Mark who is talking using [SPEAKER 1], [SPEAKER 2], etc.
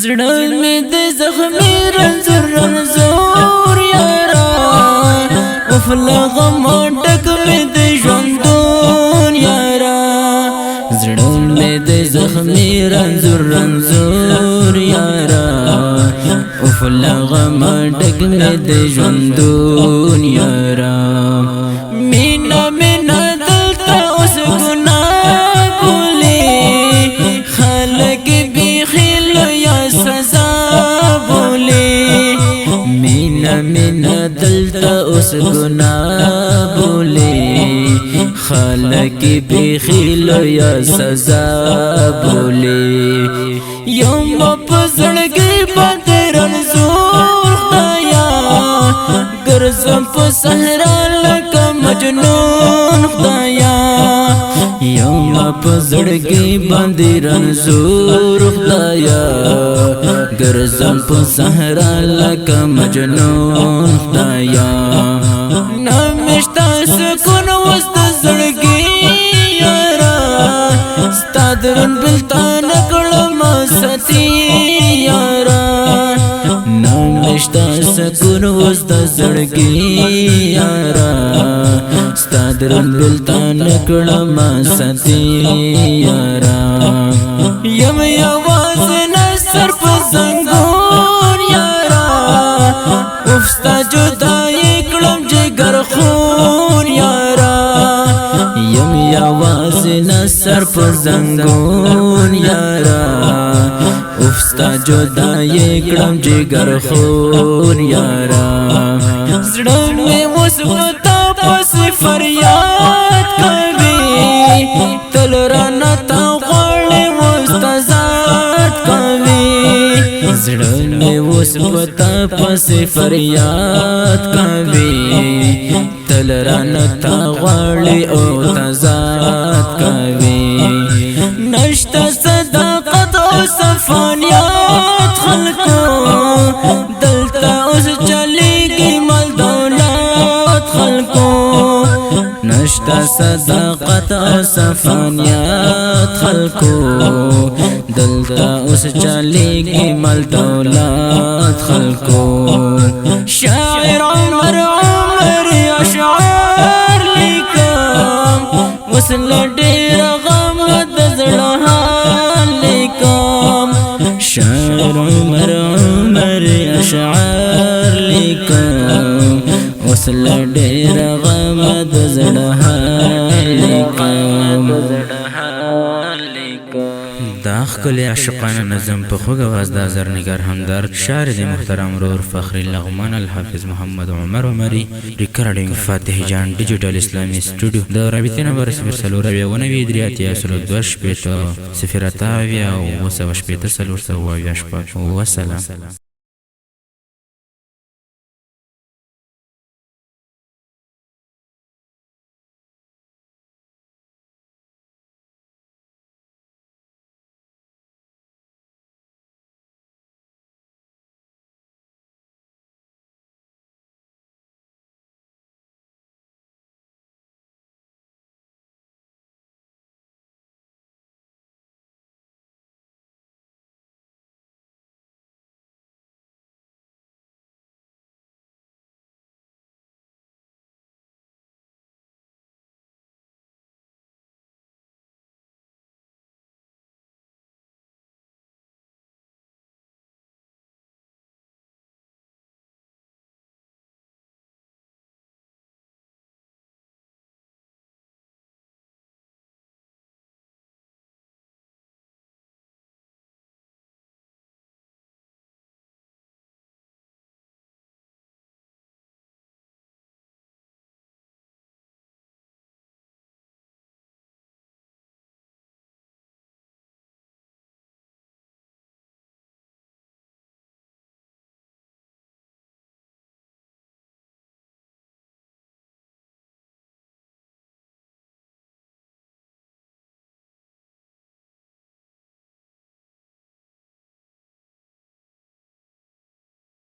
[SPEAKER 1] زړه مې د زخمي رنځور رنځور یارا اوف لغم ډک مې د ژوندون یارا زړه مې د زخمي رنځور رنځور یارا اوف لغم ډک مې د ژوندون یارا مینا مینا دلته اوس ګناه بولي خلک بخیل یا سزا بولي مینا مینا دلته اوس ګناه بولي خلک بخیل یا سزا بولي یوم په زړګي باندې رنځور خدایا ګرځم په صحرا لکه مجنون خدایا یوم په زړګي باندې رنځور خدایا ګرځم په صحرا لکه مجنون خدایا نمشتا سکون وسط زړګي یارا ستا درن بلتان کړم ستی یارا نمشتا سکون وسط زړګي یارا ستا درن بلتان کړم ستی یارا یم یواز نصر په زنګون یارا اوف ستا جدای کړم جگر خون یارا یم یواز نصر په زنګون یارا اوف ستا جدای کړم جگر خون یارا زړه مې اوس پتا پس فریاد کوي تل رانا تا غواړي مستزاد کوي زړه مې اوس پتا پس فریاد کوي تل رانا تا غواړي او تزاد کوي نشته صداقت او صفانیات خلکو دلته اوس چلیږي مال دولت خلکو نشته صداقت او صفانیات خلکو دلته اوس چلیږي مال دولت خلکو شاعر عمر اشعار لیکم وصل ډېر غم د زړه حال لیکم شاعر عمر اشعار لیکم وصل ډېر غم د زړه حال لیکم
[SPEAKER 2] دا ښکلی عاشقانه نظم په خوږ اواز د ازرنګار همدرد شاعر د محترم رور فخر لغمان الحافظ محمد عمر عمري ریکارډینګ فاتح جان ډیجیټل اسلامي سټوډیو د رابطې نمبر 04093 028 وسلام